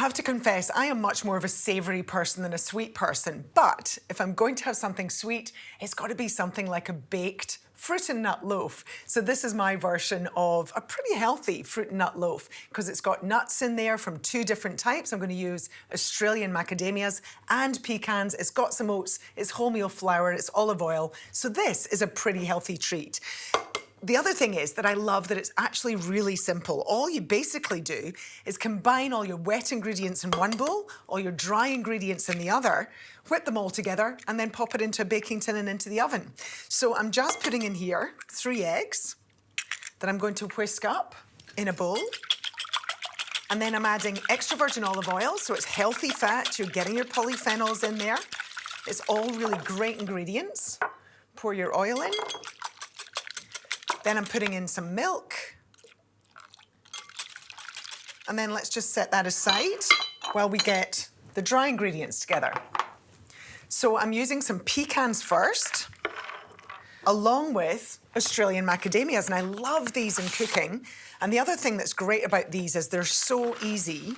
have to confess, I am much more of a savoury person than a sweet person, but if I'm going to have something sweet, it's got to be something like a baked fruit and nut loaf. So this is my version of a pretty healthy fruit and nut loaf because it's got nuts in there from 2 different types. I'm going to use Australian macadamias and pecans. It's got some oats, it's wholemeal flour, it's olive oil. So this is a pretty healthy treat. The other thing is that I love that it's actually really simple. All you basically do is combine all your wet ingredients in one bowl, all your dry ingredients in the other, whip them all together, and then pop it into a baking tin and into the oven. So I'm just putting in here 3 eggs that I'm going to whisk up in a bowl. And then I'm adding extra virgin olive oil, so it's healthy fat. You're getting your polyphenols in there. It's all really great ingredients. Pour your oil in. Then I'm putting in some milk. And then let's just set that aside while we get the dry ingredients together. So I'm using some pecans first, along with Australian macadamias, and I love these in cooking. And the other thing that's great about these is they're so easy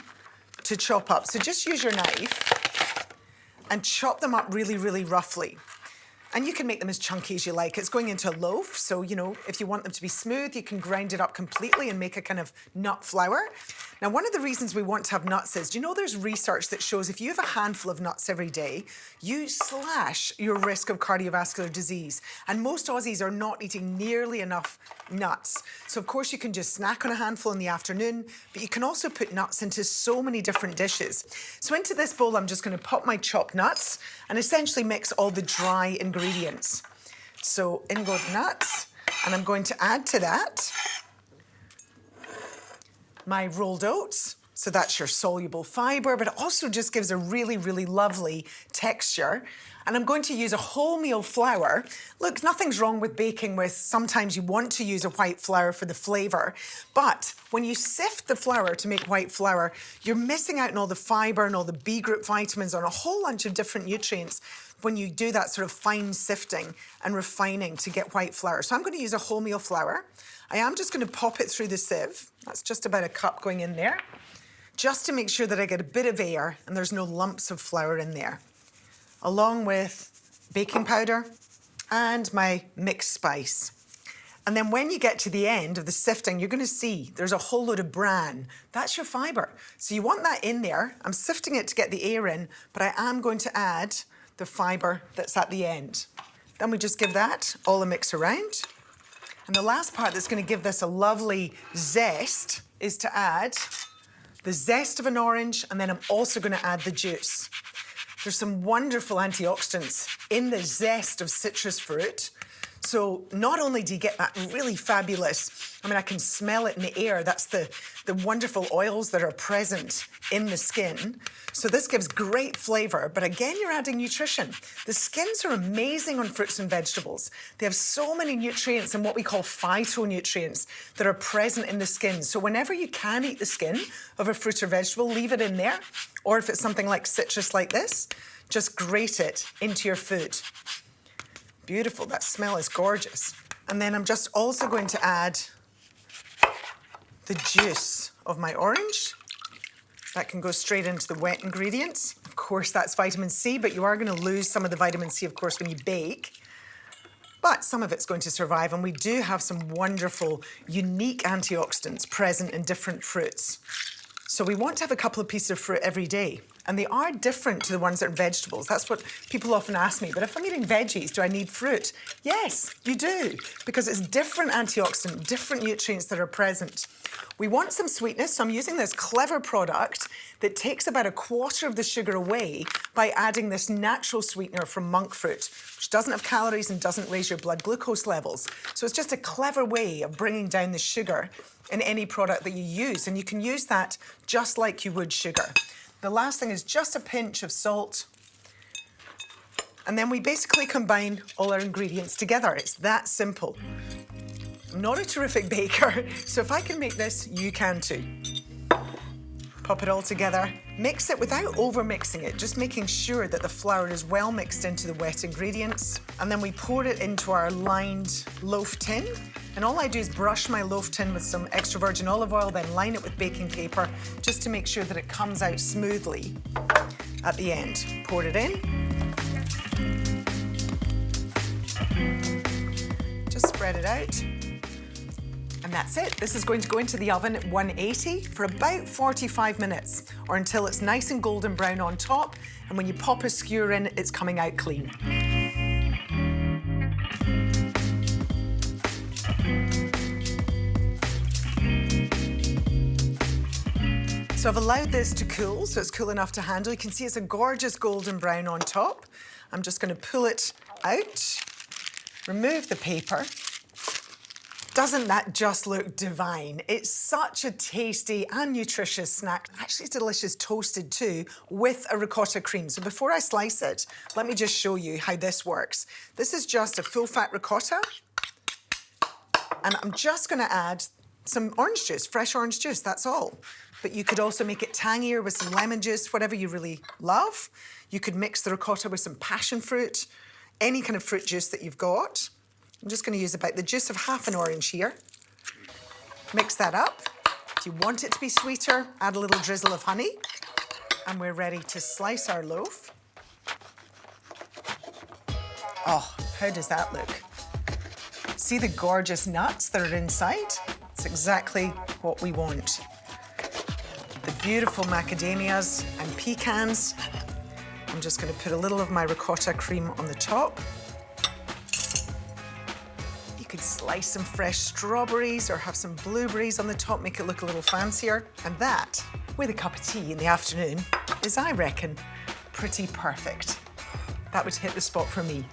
to chop up. So just use your knife and chop them up really, really roughly. And you can make them as chunky as you like. It's going into a loaf, so, you know, if you want them to be smooth, you can grind it up completely and make a kind of nut flour. Now, one of the reasons we want to have nuts is, do you know there's research that shows if you have a handful of nuts every day, you slash your risk of cardiovascular disease. And most Aussies are not eating nearly enough nuts. So, of course, you can just snack on a handful in the afternoon, but you can also put nuts into so many different dishes. So into this bowl, I'm just going to pop my chopped nuts and essentially mix all the dry ingredients. So in go the nuts, and I'm going to add to that my rolled oats. So that's your soluble fibre, but it also just gives a really, really lovely texture. And I'm going to use a wholemeal flour. Look, nothing's wrong with baking with, sometimes you want to use a white flour for the flavour, but when you sift the flour to make white flour, you're missing out on all the fibre and all the B group vitamins and a whole bunch of different nutrients when you do that sort of fine sifting and refining to get white flour. So I'm going to use a wholemeal flour. I am just going to pop it through the sieve. That's just about a cup going in there, just to make sure that I get a bit of air and there's no lumps of flour in there, along with baking powder and my mixed spice. And then when you get to the end of the sifting, you're going to see there's a whole load of bran. That's your fibre. So you want that in there. I'm sifting it to get the air in, but I am going to add the fibre that's at the end. Then we just give that all a mix around. And the last part that's going to give this a lovely zest is to add the zest of an orange, and then I'm also going to add the juice. There's some wonderful antioxidants in the zest of citrus fruit. So not only do you get that really fabulous, I mean, I can smell it in the air. That's the wonderful oils that are present in the skin. So this gives great flavour, but again, you're adding nutrition. The skins are amazing on fruits and vegetables. They have so many nutrients and what we call phytonutrients that are present in the skin. So whenever you can eat the skin of a fruit or vegetable, leave it in there. Or if it's something like citrus like this, just grate it into your food. Beautiful, that smell is gorgeous. And then I'm just also going to add the juice of my orange. That can go straight into the wet ingredients. Of course, that's vitamin C, but you are going to lose some of the vitamin C, of course, when you bake. But some of it's going to survive, and we do have some wonderful, unique antioxidants present in different fruits. So we want to have a couple of pieces of fruit every day. And they are different to the ones that are vegetables. That's what people often ask me. But if I'm eating veggies, do I need fruit? Yes, you do, because it's different antioxidant, different nutrients that are present. We want some sweetness, so I'm using this clever product that takes about 1/4 of the sugar away by adding this natural sweetener from monk fruit, which doesn't have calories and doesn't raise your blood glucose levels. So it's just a clever way of bringing down the sugar in any product that you use, and you can use that just like you would sugar. The last thing is just a pinch of salt. And then we basically combine all our ingredients together. It's that simple. I'm not a terrific baker, so if I can make this, you can too. Pop it all together. Mix it without over-mixing it, just making sure that the flour is well mixed into the wet ingredients. And then we pour it into our lined loaf tin. And all I do is brush my loaf tin with some extra virgin olive oil, then line it with baking paper, just to make sure that it comes out smoothly at the end. Pour it in. Just spread it out. And that's it. This is going to go into the oven at 180 for about 45 minutes, or until it's nice and golden brown on top, and when you pop a skewer in, it's coming out clean. So I've allowed this to cool, so it's cool enough to handle. You can see it's a gorgeous golden brown on top. I'm just going to pull it out, remove the paper. Doesn't that just look divine? It's such a tasty and nutritious snack. Actually, it's delicious toasted too, with a ricotta cream. So before I slice it, let me just show you how this works. This is just a full-fat ricotta, and I'm just gonna add some orange juice, fresh orange juice, that's all. But you could also make it tangier with some lemon juice, whatever you really love. You could mix the ricotta with some passion fruit, any kind of fruit juice that you've got. I'm just going to use about the juice of half an orange here. Mix that up. If you want it to be sweeter, add a little drizzle of honey. And we're ready to slice our loaf. Oh, how does that look? See the gorgeous nuts that are inside? It's exactly what we want. The beautiful macadamias and pecans. I'm just going to put a little of my ricotta cream on the top. You could slice some fresh strawberries or have some blueberries on the top, make it look a little fancier. And that, with a cup of tea in the afternoon, is, I reckon, pretty perfect. That would hit the spot for me.